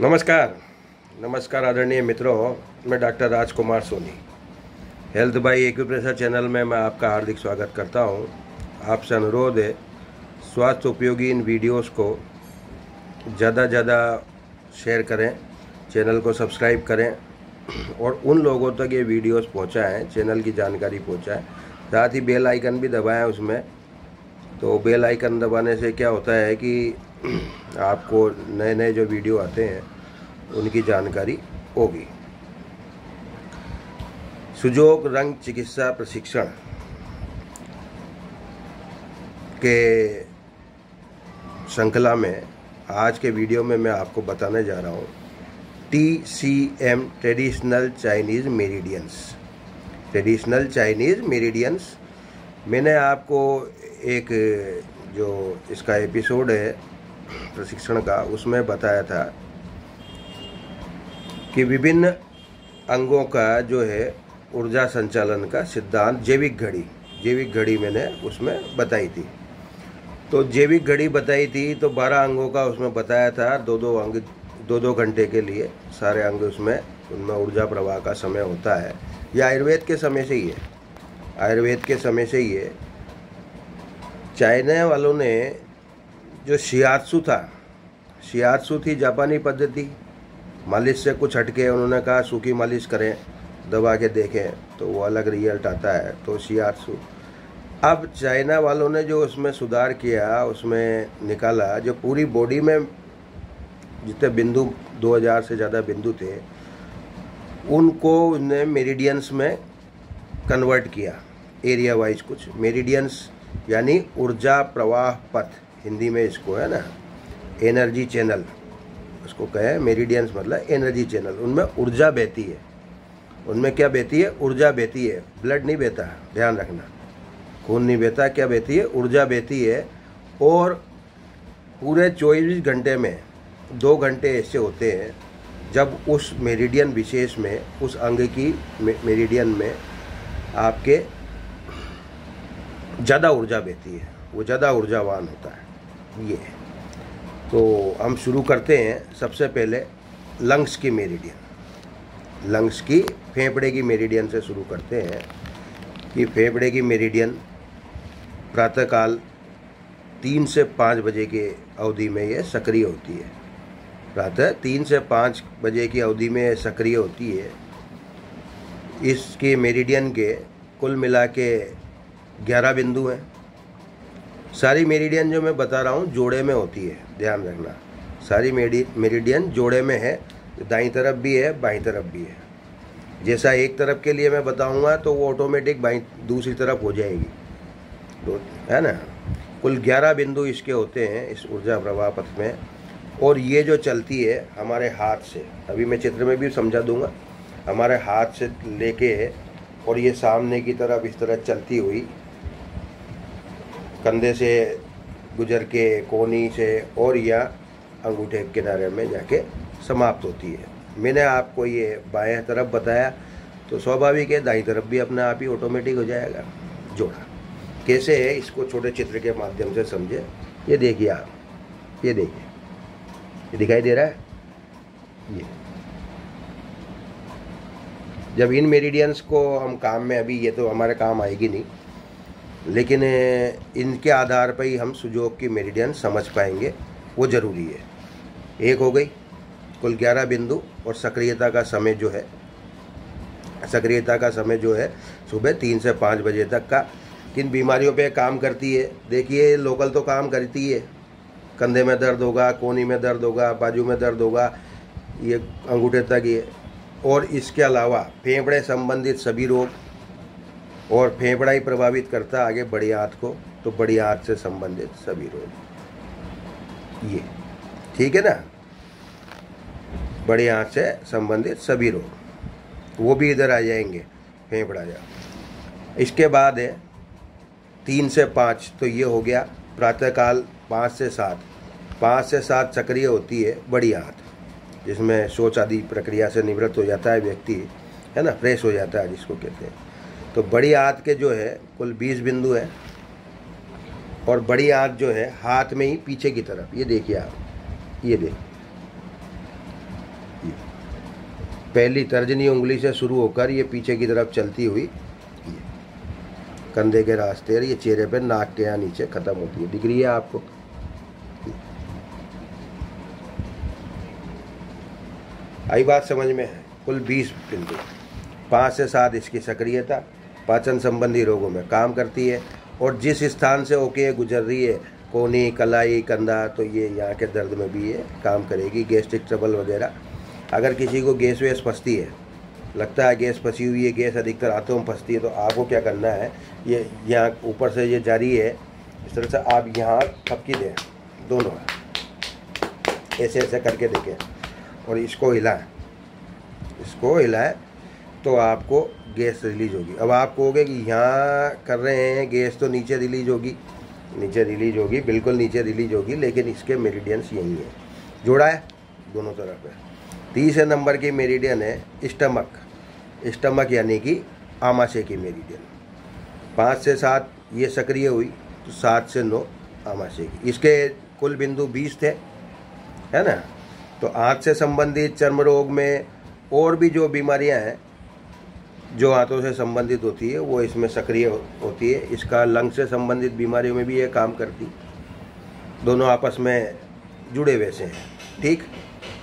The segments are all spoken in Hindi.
नमस्कार नमस्कार आदरणीय मित्रों, मैं doctor Rajkumar Soni health by acupressure channel में मैं आपका हार्दिक स्वागत करता हूं। आपसे अनुरोध है, स्वास्थ्य उपयोगी इन वीडियोस को ज़्यादा शेयर करें, चैनल को सब्सक्राइब करें और उन लोगों तक ये वीडियोस पहुंचाएं, चैनल की जानकारी पहुंचाएं। साथ ही बेल आइकन भी दबाएं उसमें। तो बेल आइकन दबाने से क्या होता है कि आपको नए नए जो वीडियो आते हैं उनकी जानकारी होगी। सुजोग रंग चिकित्सा प्रशिक्षण के श्रृंखला में आज के वीडियो में मैं आपको बताने जा रहा हूँ TCM ट्रेडिशनल चाइनीज़ मेरिडियंस। मैंने आपको एक जो इसका एपिसोड है प्रशिक्षण का, उसमें बताया था कि विभिन्न अंगों का जो है ऊर्जा संचालन का सिद्धांत जैविक घड़ी मैंने उसमें बताई थी। तो जैविक घड़ी बताई थी तो 12 अंगों का उसमें बताया था। दो घंटे के लिए सारे अंग उनमें ऊर्जा प्रवाह का समय होता है। यह आयुर्वेद के समय से ही है। चाइना वालों ने जो शियात्सु थी जापानी पद्धति, मालिश से कुछ हटके उन्होंने कहा सूखी मालिश करें, दबा के देखें तो वो अलग रिजल्ट आता है, तो शियात्सु। अब चाइना वालों ने जो उसमें सुधार किया, उसमें निकाला जो पूरी बॉडी में जितने बिंदु 2000 से ज़्यादा बिंदु थे उनको उन्हें मेरिडियंस में कन्वर्ट किया, एरिया वाइज कुछ मेरिडियंस यानी ऊर्जा प्रवाह पथ, हिंदी में इसको है ना एनर्जी चैनल उसको कहे। मेरिडियंस मतलब एनर्जी चैनल। उनमें ऊर्जा बहती है। उनमें क्या बहती है? ऊर्जा बहती है। ब्लड नहीं बहता, ध्यान रखना, खून नहीं बहता। क्या बहती है? ऊर्जा बहती है। और पूरे 24 घंटे में 2 घंटे ऐसे होते हैं जब उस मेरिडियन विशेष में, उस अंग की मेरिडियन में आपके ज़्यादा ऊर्जा बहती है, वो ज़्यादा ऊर्जावान होता है। ये तो हम शुरू करते हैं। सबसे पहले लंग्स की फेफड़े की मेरिडियन से शुरू करते हैं कि फेफड़े की मेरिडियन प्रातःकाल 3 से 5 बजे के अवधि में ये सक्रिय होती है। प्रातः 3 से 5 बजे की अवधि में सक्रिय होती है। इसके मेरिडियन के कुल मिला के 11 बिंदु हैं। सारी मेरिडियन जो मैं बता रहा हूँ जोड़े में होती है, ध्यान रखना। सारी मेरिडियन जोड़े में है, दाईं तरफ भी है, बाईं तरफ भी है। जैसा एक तरफ के लिए मैं बताऊँगा तो वो ऑटोमेटिक दूसरी तरफ हो जाएगी, है ना। कुल 11 बिंदु इसके होते हैं इस ऊर्जा प्रवाह पथ में। और ये जो चलती है हमारे हाथ से, अभी मैं चित्र में भी समझा दूंगा, हमारे हाथ से लेके और ये सामने की तरफ इस तरह चलती हुई कंधे से गुजर के कोहनी से और या अंगूठे के किनारे में जाके समाप्त होती है। मैंने आपको ये बाएं तरफ बताया तो स्वाभाविक है दाईं तरफ भी अपने आप ही ऑटोमेटिक हो जाएगा जोड़ा। कैसे है इसको छोटे चित्र के माध्यम से समझे। ये देखिए आप, ये देखिए, ये दिखाई दे रहा है। ये जब इन मेरिडियंस को हम काम में, अभी ये तो हमारे काम आएगी नहीं, लेकिन इनके आधार पर ही हम सुजोग की मेरिडियन समझ पाएंगे, वो ज़रूरी है। एक हो गई कुल 11 बिंदु। और सक्रियता का समय जो है सुबह 3 से 5 बजे तक का। किन बीमारियों पे काम करती है? देखिए, लोकल तो काम करती है, कंधे में दर्द होगा, कोहनी में दर्द होगा, बाजू में दर्द होगा, ये अंगूठे तक ये। और इसके अलावा फेफड़े संबंधित सभी रोग, और फेफड़ा ही प्रभावित करता है आगे बड़ी आंत को, तो बड़ी आंत से संबंधित सभी रोग, ये ठीक है ना। बड़ी आंत से संबंधित सभी रोग वो भी इधर आ जाएंगे, फेफड़ा जा। इसके बाद है 3 से 5, तो ये हो गया प्रातःकाल 5 से 7 सक्रिय होती है बड़ी आंत, जिसमें शौच आदि प्रक्रिया से निवृत्त हो जाता है व्यक्ति, है ना, फ्रेश हो जाता है जिसको कहते हैं। तो बड़ी आंत के जो है कुल 20 बिंदु है। और बड़ी आंत जो है हाथ में ही पीछे की तरफ, ये देखिए आप, ये देखिए पहली तर्जनी उंगली से शुरू होकर ये पीछे की तरफ चलती हुई कंधे के रास्ते और ये चेहरे पे नाक के यहाँ नीचे ख़त्म होती है। दिख रही है आपको? आई बात समझ में? कुल 20 बिंदु, 5 से 7 इसकी सक्रियता पाचन संबंधी रोगों में काम करती है। और जिस स्थान से होके गुजर रही है, कोहनी, कलाई, कंधा, तो ये यहाँ के दर्द में भी ये काम करेगी। गैस्ट्रिक ट्रबल वगैरह, अगर किसी को गैस वैस फंसती है, लगता है गैस फंसी हुई है, गैस अधिकतर हाथों में फंसती है, तो आपको क्या करना है, ये यहाँ ऊपर से ये जारी है, इस तरह से आप यहाँ थपकी दें, दोनों ऐसे ऐसे करके देखें और इसको हिलाएं तो आपको गैस रिलीज होगी। अब आप कहोगे कि यहाँ कर रहे हैं गैस तो नीचे रिलीज होगी, बिल्कुल नीचे रिलीज होगी, लेकिन इसके मेरिडियंस यही है, जोड़ा है दोनों तरफ है। तीसरे नंबर की मेरिडियन है स्टमक यानी कि आमाशय की मेरिडियन। 5 से 7 ये सक्रिय हुई तो 7 से 9 आमाशय की। इसके कुल बिंदु 20 थे, है ना। तो आँख से संबंधित, चर्म रोग में और भी जो बीमारियां हैं जो हाथों से संबंधित होती है वो इसमें सक्रिय होती है। इसका लंग से संबंधित बीमारियों में भी ये काम करती, दोनों आपस में जुड़े वैसे हैं, ठीक।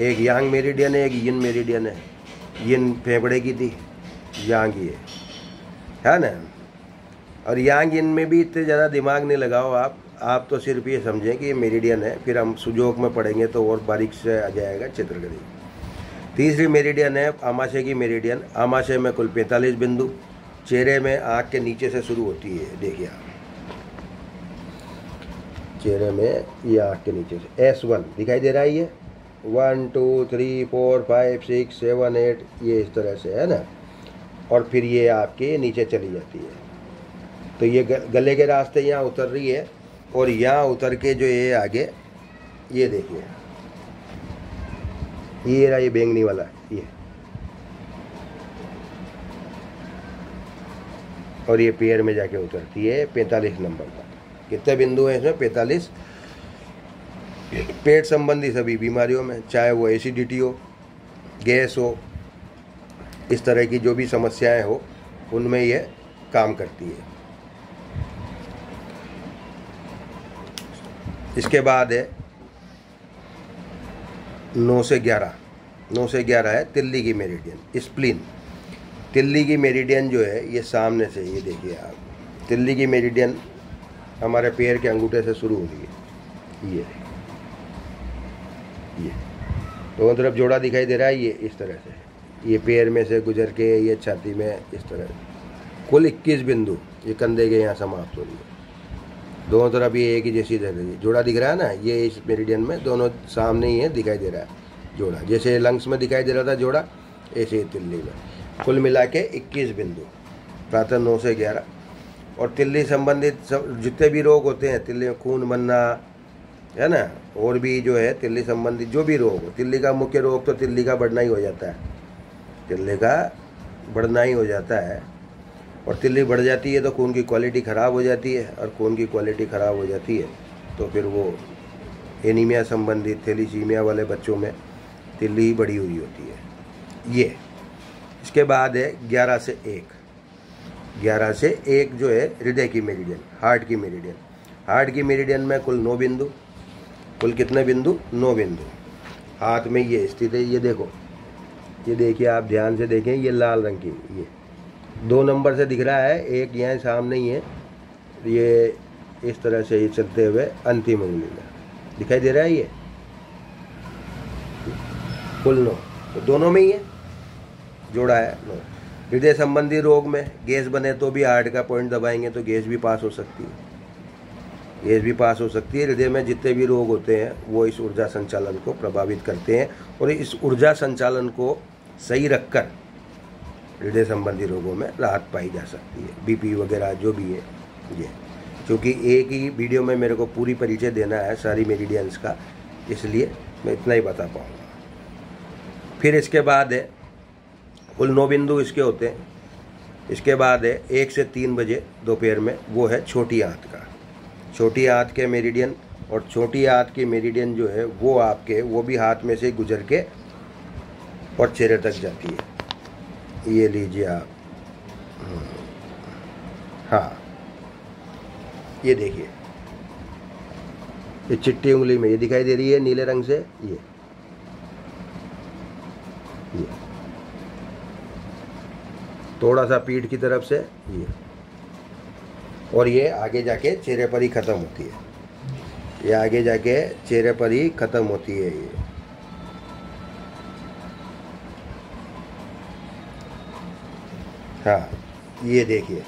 एक यांग मेरिडियन है, एक यिन मेरिडियन है। यिन फेफड़े की थी, यांग ये है ना। और यांग यिन में भी इतने ज़्यादा दिमाग नहीं लगाओ आप तो सिर्फ ये समझें कि ये मेरिडियन है, फिर हम सुजोग में पढ़ेंगे तो और बारीक से आ जाएगा चित्रगति। तीसरी मेरिडियन है आमाशय की मेरिडियन। आमाशय में कुल 45 बिंदु, चेहरे में आँख के नीचे से शुरू होती है। देखिए आप चेहरे में ये आँख के नीचे से S1 दिखाई दे रहा है, ये 1 2 3 4 5 6 7 8 ये इस तरह से है ना। और फिर ये आपके नीचे चली जाती है, तो ये गले के रास्ते यहाँ उतर रही है और यहाँ उतर के जो ये आगे ये देखिए ये रहा, ये बैंगनी वाला ये, और ये पैर में जाके उतरती है 45 नंबर का। कितने बिंदु हैं इसमें? 45। पेट संबंधी सभी बीमारियों में, चाहे वो एसिडिटी हो, गैस हो, इस तरह की जो भी समस्याएं हो, उनमें ये काम करती है। इसके बाद है 9 से 11 है तिल्ली की मेरिडियन, स्प्लीन। तिल्ली की मेरिडियन जो है ये सामने से, ये देखिए आप, तिल्ली की मेरिडियन हमारे पैर के अंगूठे से शुरू हो रही है, ये दोनों तरफ जोड़ा दिखाई दे रहा है, ये इस तरह से, ये पैर में से गुजर के ये छाती में इस तरह। कुल 21 बिंदु ये कंधे के यहाँ समाप्त हो रही है, दोनों तरफ ये एक ही जैसी जगह जोड़ा दिख रहा है ना, ये इस मेरिडियन में दोनों सामने ही है, दिखाई दे रहा है जोड़ा। जैसे लंग्स में दिखाई दे रहा था जोड़ा, ऐसे ही तिल्ली में। कुल मिला के 21 बिंदु, प्रातः 9 से 11। और तिल्ली संबंधित जितने भी रोग होते हैं, तिल्ली में खून बनना है ना, और भी जो है तिल्ली संबंधित जो भी रोग हो, तिल्ली का मुख्य रोग तो तिल्ली का बढ़ना ही हो जाता है, तिल्ली का बढ़ना ही हो जाता है। और तिल्ली बढ़ जाती है तो खून की क्वालिटी ख़राब हो जाती है, और खून की क्वालिटी ख़राब हो जाती है तो फिर वो एनीमिया संबंधित, थैलीसीमिया वाले बच्चों में तिल्ली बढ़ी हुई होती है ये। इसके बाद है 11 से 1 जो है हृदय की मेरिडियन, हार्ट की मेरिडियन। हार्ट की मेरिडियन में कुल 9 बिंदु, कुल कितने बिंदु? 9 बिंदु। हाथ में ये स्थित है, ये देखो, ये देखिए आप ध्यान से देखें, ये लाल रंग की, ये 2 नंबर से दिख रहा है, एक यहाँ सामने ही है, ये इस तरह से ये चलते हुए अंतिम उंगली में दिखाई दे रहा है, ये कुल 9, तो दोनों में ही है, जोड़ा है 9। हृदय संबंधी रोग में गैस बने तो भी हार्ट का पॉइंट दबाएंगे तो गैस भी पास हो सकती है, हृदय में जितने भी रोग होते हैं वो इस ऊर्जा संचालन को प्रभावित करते हैं, और इस ऊर्जा संचालन को सही रखकर हृदय संबंधी रोगों में राहत पाई जा सकती है। बीपी वगैरह जो भी है ये, क्योंकि एक ही वीडियो में मेरे को पूरी परिचय देना है सारी मेरिडियंस का, इसलिए मैं इतना ही बता पाऊँगा। फिर इसके बाद है कुल 9 बिंदु इसके होते हैं। इसके बाद है 1 से 3 बजे दोपहर में, वो है छोटी आंत का, छोटी आंत के मेरिडियन। और छोटी आंत की मेरिडियन जो है वो आपके, वो भी हाथ में से गुजर के और चेहरे तक जाती है। ये लीजिए आप। हाँ, ये देखिए, ये चिट्टी उंगली में ये दिखाई दे रही है नीले रंग से, ये थोड़ा सा पीठ की तरफ से ये, और ये आगे जाके चेहरे पर ही ख़त्म होती है। ये आगे जाके चेहरे पर ही ख़त्म होती है ये। हाँ, ये देखिए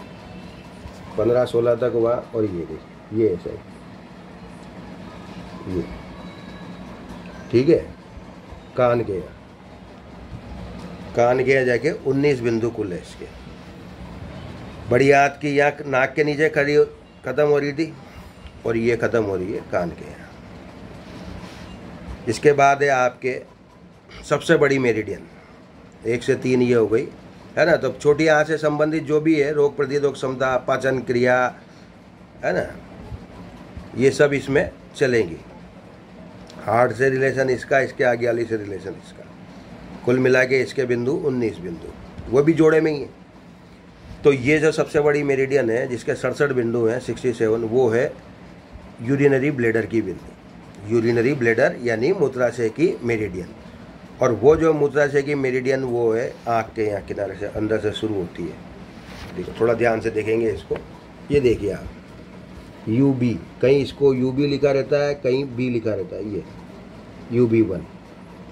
15-16 तक हुआ, और ये देखिए ये ऐसा ये ठीक है। कान के जाके 19 बिंदु कुल है इसके। बड़ी हाथ की यहाँ नाक के नीचे खड़ी ख़त्म हो रही थी, और ये ख़त्म हो रही है कान के यहाँ। इसके बाद है आपके सबसे बड़ी मेरिडियन, 1 से 3 ये हो गई, है ना। तो छोटी आँख से संबंधित जो भी है, रोग प्रतिरोधक क्षमता, पाचन क्रिया, है ना, ये सब इसमें चलेंगी। हार्ट से रिलेशन इसका, इसके आगे वाली से रिलेशन इसका, कुल मिला के इसके बिंदु 19 बिंदु, वो भी जोड़े में ही है। तो ये जो सबसे बड़ी मेरिडियन है जिसके 67 बिंदु हैं, 67, वो है यूरिनरी ब्लेडर की बिंदु। यूरिनरी ब्लेडर यानी मूत्राशय की मेरिडियन। और वो जो मूत्राशय की मेरिडियन वो है आँख के यहाँ किनारे से अंदर से शुरू होती है। देखो, थोड़ा ध्यान से देखेंगे इसको। ये देखिए आप, UB, कहीं इसको UB लिखा रहता है, कहीं B लिखा रहता है। ये UB1,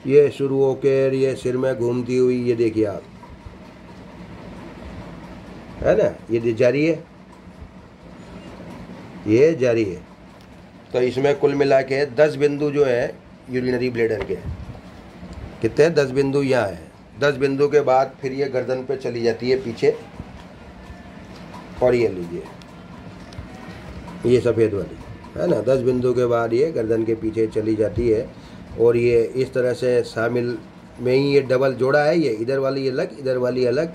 ये शुरू होकर ये सिर में घूमती हुई, ये देखिए आप, है ना, ये जारी है, ये जारी है। तो इसमें कुल मिला के 10 बिंदु जो है यूरिनरी ब्लेडर के, कितने, 10 बिंदु यहाँ है। 10 बिंदु के बाद फिर ये गर्दन पे चली जाती है पीछे, और ये लीजिए ये सफ़ेद वाली, है ना, 10 बिंदु के बाद ये गर्दन के पीछे चली जाती है। और ये इस तरह से शामिल में ही ये डबल जोड़ा है, ये इधर वाली अलग, इधर वाली अलग,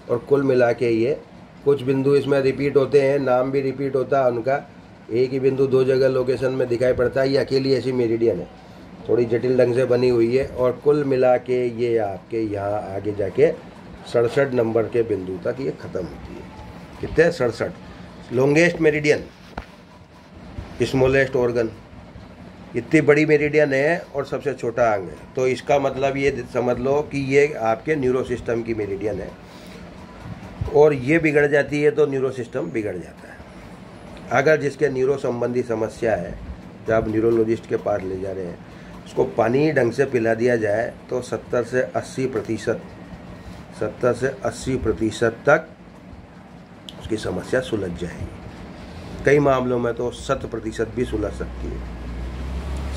और कुल मिला के ये कुछ बिंदु इसमें रिपीट होते हैं, नाम भी रिपीट होता है उनका। एक ही बिंदु 2 जगह लोकेशन में दिखाई पड़ता है। ये अकेली ऐसी मेरिडियन है, थोड़ी जटिल ढंग से बनी हुई है। और कुल मिला के ये आपके यहाँ आगे जाके 67 नंबर के बिंदु तक ये ख़त्म होती है। कितने, 67। लॉन्गेस्ट मेरिडियन, स्मॉलेस्ट ऑर्गन, इतनी बड़ी मेरिडियन है और सबसे छोटा अंग है। तो इसका मतलब ये समझ लो कि ये आपके न्यूरो सिस्टम की मेरिडियन है, और ये बिगड़ जाती है तो न्यूरो सिस्टम बिगड़ जाता है। अगर जिसके न्यूरो संबंधी समस्या है, जब आप न्यूरोलॉजिस्ट के पास ले जा रहे हैं, उसको पानी ढंग से पिला दिया जाए तो 70 से 80% तक उसकी समस्या सुलझ जाएगी। कई मामलों में तो 100% भी सुलझ सकती है,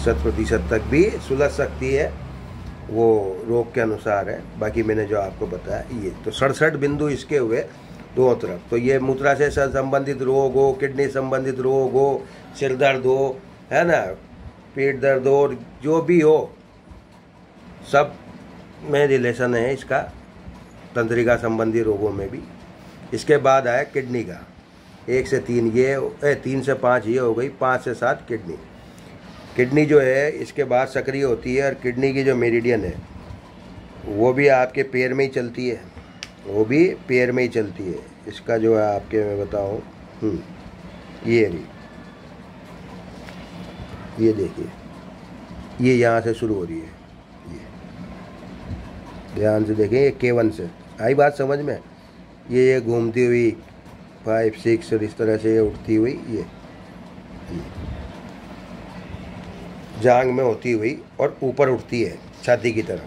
100% तक भी सुलझ सकती है, वो रोग के अनुसार है। बाकी मैंने जो आपको बताया ये तो 67 बिंदु इसके हुए दोनों तरफ। तो ये मूत्राशय से संबंधित रोग हो, किडनी संबंधित रोग हो, सिर दर्द हो, है ना, पेट दर्द हो, जो भी हो, सब में रिलेशन है इसका, तंत्रिका संबंधी रोगों में भी। इसके बाद आया किडनी का, 1 से 3 ये, 3 से 5 ये हो गई, 5 से 7 किडनी। किडनी जो है इसके बाद सक्रिय होती है, और किडनी की जो मेरिडियन है वो भी आपके पैर में ही चलती है, वो भी पैर में ही चलती है। इसका जो है आपके मैं बताऊँ, ये देखिए, ये यहाँ से शुरू हो रही है, ये ध्यान से देखें, ये K1 से आई बात समझ में। ये घूमती हुई 5, 6 और इस तरह से ये उठती हुई, ये जांग में होती हुई और ऊपर उठती है छाती की तरफ,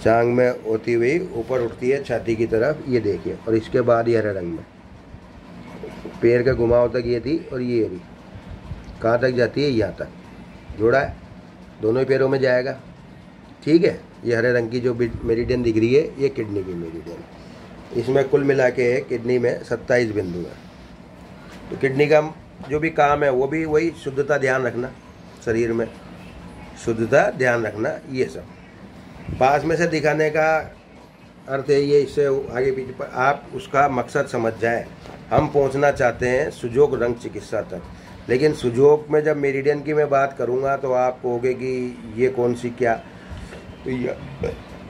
जांग में होती हुई ऊपर उठती है छाती की तरफ, ये देखिए। और इसके बाद ये हरे रंग में पैर का घुमाव तक ये थी, और ये रही कहाँ तक जाती है, यहाँ तक जोड़ा है, दोनों ही पैरों में जाएगा, ठीक है। ये हरे रंग की जो मेरिडियन दिख रही है ये किडनी की मेरिडियन। इसमें कुल मिला के किडनी में 27 बिंदु है। तो किडनी का जो भी काम है वो भी वही, शुद्धता ध्यान रखना, शरीर में शुद्धता ध्यान रखना, ये सब पास में से दिखाने का अर्थ है ये। इससे आगे पीछे पर आप उसका मकसद समझ जाएं। हम पहुंचना चाहते हैं सुजोग रंग चिकित्सा तक, लेकिन सुजोग में जब मेरिडियन की मैं बात करूंगा तो आप कहोगे कि ये कौन सी क्या, तो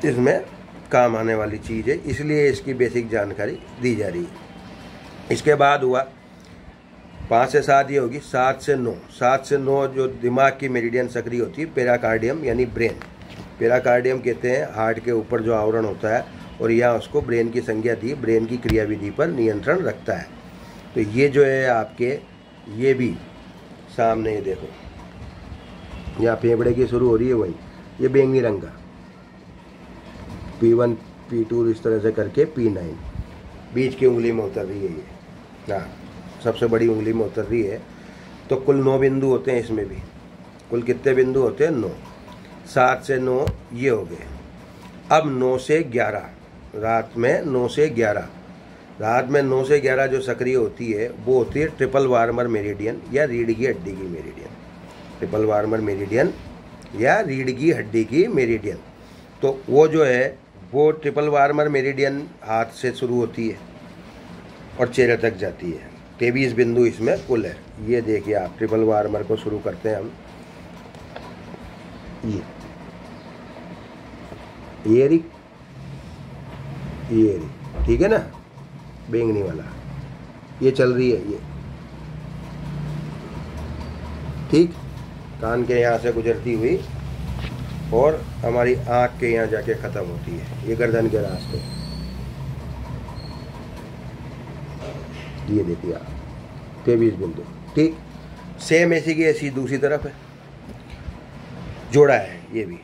इसमें काम आने वाली चीज़ है, इसलिए इसकी बेसिक जानकारी दी जा रही है। इसके बाद हुआ 5 से 7 ये होगी, 7 से 9। 7 से 9 जो दिमाग की मेरिडियन सक्रिय होती है, पेराकार्डियम यानी ब्रेन। पेराकार्डियम कहते हैं हार्ट के ऊपर जो आवरण होता है, और यहाँ उसको ब्रेन की संज्ञा दी, ब्रेन की क्रियाविधि पर नियंत्रण रखता है। तो ये जो है आपके, ये भी सामने ये देखो, यहाँ फेफड़े की शुरू हो रही है वही, ये बैंगनी रंग का P1 P2 इस तरह से करके P9 बीच की उंगली में उतर रही है ये, हाँ सबसे बड़ी उंगली में उतर रही है। तो कुल 9 बिंदु होते हैं इसमें भी। कुल कितने बिंदु होते हैं? 9। 7 से 9 ये हो गए। अब 9 से 11, रात में 9 से 11, रात में 9 से 11 जो सक्रिय होती है वो होती है ट्रिपल वार्मर मेरिडियन या रीढ़ की हड्डी की मेरिडियन। ट्रिपल वार्मर मेरिडियन या रीढ़ की हड्डी की मेरिडियन। तो वो जो है वो ट्रिपल वार्मर मेरिडियन हाथ से शुरू होती है और चेहरे तक जाती है। 23 बिंदु इसमें कुल है। ये देखिए आप, ट्रिपल वार्मर को शुरू करते हैं हम, ये रही, ठीक है ना, बैंगनी वाला ये चल रही है ये, ठीक, कान के यहाँ से गुजरती हुई और हमारी आँख के यहाँ जाके ख़त्म होती है, ये गर्दन के रास्ते। ये देखिए आप 23 बिंदु, ठीक। सेम ऐसी की ऐसी दूसरी तरफ है, जोड़ा है ये भी।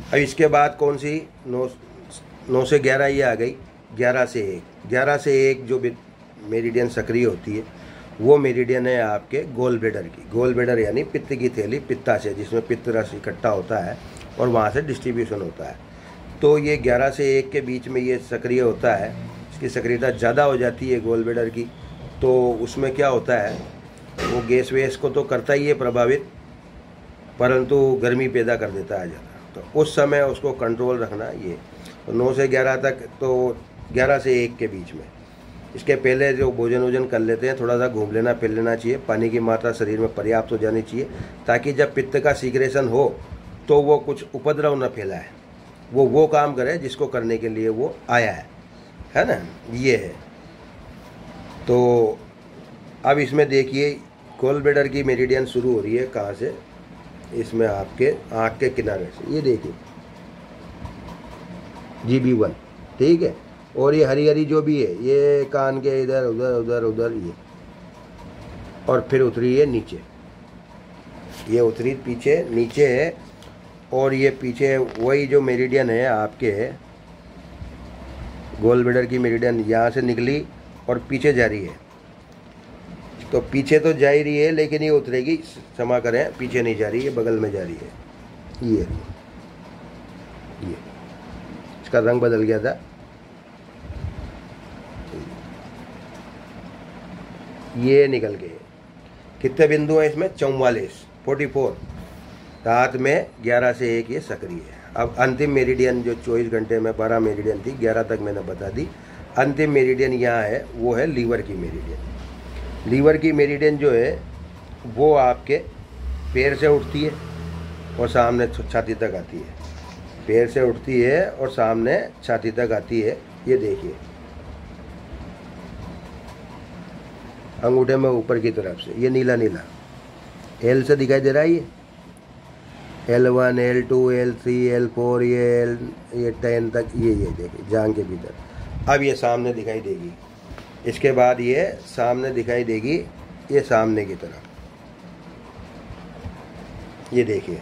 अब इसके बाद कौन सी, 9 से 11 ये आ गई। 11 से 1, 11 से 1 जो मेरिडियन सक्रिय होती है वो मेरिडियन है आपके गोल ब्लैडर की। गोल ब्लैडर यानी पित्त की थैली, पित्ताशय, जिसमें पित्त रस इकट्ठा होता है और वहाँ से डिस्ट्रीब्यूशन होता है। तो ये 11 से 1 के बीच में ये सक्रिय होता है। इसकी सक्रियता ज़्यादा हो जाती है गोल ब्लैडर की, तो उसमें क्या होता है, वो गैस वेस को तो करता ही है प्रभावित, परंतु गर्मी पैदा कर देता है ज़्यादा। तो उस समय उसको कंट्रोल रखना ये। तो 9 से 11 तक, तो 11 से 1 के बीच में। इसके पहले जो भोजन वोजन कर लेते हैं, थोड़ा सा घूम लेना फिर लेना चाहिए। पानी की मात्रा शरीर में पर्याप्त हो जानी चाहिए, ताकि जब पित्त का सीक्रेशन हो तो वो कुछ उपद्रव न फैलाए, वो काम करे जिसको करने के लिए वो आया है ना, ये है। तो अब इसमें देखिए गोल ब्लैडर की मेरिडियन शुरू हो रही है कहाँ से, इसमें आपके आँख के किनारे से, ये देखिए GB1, ठीक है। और ये हरी हरी जो भी है ये कान के इधर उधर उधर उधर ये, और फिर उतरी है नीचे, ये उतरी पीछे नीचे है। और ये पीछे वही जो मेरिडियन है आपके गोल ब्लैडर की मेरिडियन, यहाँ से निकली और पीछे जा रही है। तो पीछे तो जा ही रही है, लेकिन ये उतरेगी, क्षमा करें, पीछे नहीं जा रही है, बगल में जा रही है। ये इसका रंग बदल गया था, ये निकल गए। कितने बिंदु हैं इसमें? 44। रात में 11 से 1 ये सक्रिय है। अब अंतिम मेरिडियन जो 24 घंटे में 12 मेरिडियन थी, 11 तक मैंने बता दी। अंतिम मेरिडियन यहाँ है, वो है लीवर की मेरिडियन। लीवर की मेरिडियन जो है वो आपके पैर से उठती है और सामने छाती तक आती है। पैर से उठती है और सामने छाती तक आती है। ये देखिए अंगूठे में ऊपर की तरफ से ये नीला नीला L से दिखाई दे रहा है, ये L1 L2 L3 L4 ये 10 तक, ये देखिए जांग के भीतर। अब ये सामने दिखाई देगी, इसके बाद ये सामने दिखाई देगी, ये सामने की तरफ, ये देखिए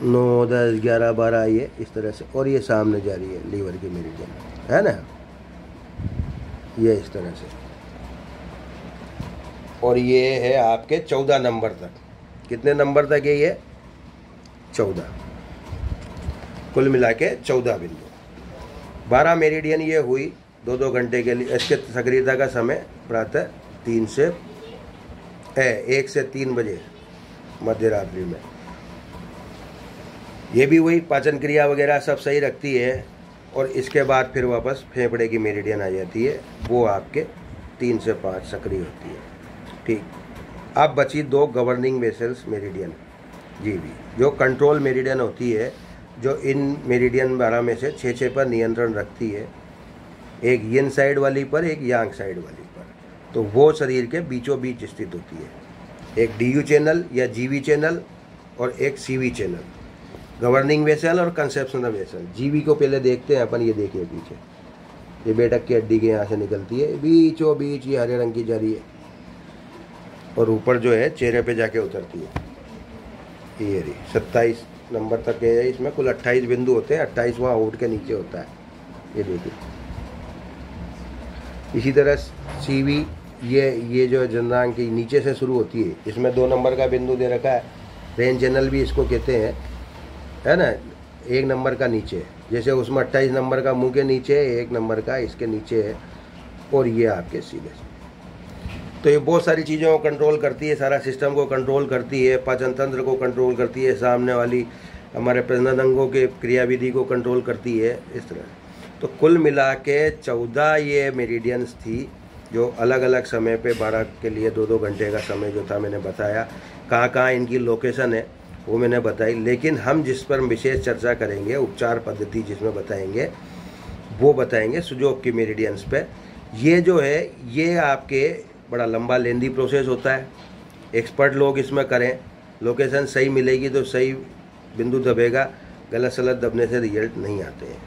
9 10 11 12 ये इस तरह से, और ये सामने जा रही है लीवर की मेरिडियन, है ना, ये इस तरह से। और ये है आपके 14 नंबर तक। कितने नंबर तक है ये? 14। कुल मिला के 14 बिंदु। 12 मेरिडियन ये हुई 2-2 घंटे के लिए। इसके सक्रियता का समय प्रातः 1 से 3 बजे मध्य रात्रि में। ये भी वही पाचन क्रिया वगैरह सब सही रखती है। और इसके बाद फिर वापस फेफड़े की मेरिडियन आ जाती है, वो आपके 3 से 5 सक्रिय होती है, ठीक। अब बची 2 गवर्निंग वेसल्स मेरिडियन, जी भी, जो कंट्रोल मेरिडियन होती है जो इन मेरिडियन 12 में से 6 पर नियंत्रण रखती है, एक यिन साइड वाली पर, एक यांग साइड वाली पर। तो वो शरीर के बीचों बीच स्थित होती है। एक DU चैनल या GV चैनल और एक CV चैनल, गवर्निंग वेसल और कंसेप्शनल वेसल। GV को पहले देखते हैं अपन, ये देखिए पीछे, ये बेटक की हड्डी के यहाँ से निकलती है, बीचों बीच ये हरे रंग की जरी है, और ऊपर जो है चेहरे पे जाके उतरती है। ये रही 27 नंबर तक है, इसमें कुल 28 बिंदु होते हैं, 28 वहाँ होठ के नीचे होता है, ये देखिए। इसी तरह CV, ये जो जननांग की नीचे से शुरू होती है, इसमें 2 नंबर का बिंदु दे रखा है, रेन चैनल भी इसको कहते हैं, है ना, 1 नंबर का नीचे, जैसे उसमें 28 नंबर का मुंह के नीचे है, 1 नंबर का इसके नीचे है, और ये आपके सीधे। तो ये बहुत सारी चीज़ों को कंट्रोल करती है, सारा सिस्टम को कंट्रोल करती है, पाचन तंत्र को कंट्रोल करती है, सामने वाली हमारे प्रजनन अंगों के क्रियाविधि को कंट्रोल करती है, इस तरह। तो कुल मिला के 14 ये मेरिडियंस थी, जो अलग अलग समय पे 12 के लिए 2-2 घंटे का समय जो था मैंने बताया। कहाँ कहाँ इनकी लोकेशन है वो मैंने बताई, लेकिन हम जिस पर विशेष चर्चा करेंगे, उपचार पद्धति जिसमें बताएंगे, वो बताएंगे सुजोग की मेरिडियंस पे। ये जो है ये आपके बड़ा लंबा लेंदी प्रोसेस होता है, एक्सपर्ट लोग इसमें करें, लोकेशन सही मिलेगी तो सही बिंदु दबेगा, गलत सलत दबने से रिजल्ट नहीं आते हैं।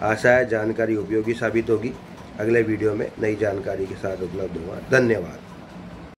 आशा है जानकारी उपयोगी साबित होगी। अगले वीडियो में नई जानकारी के साथ उपलब्ध होगा। धन्यवाद।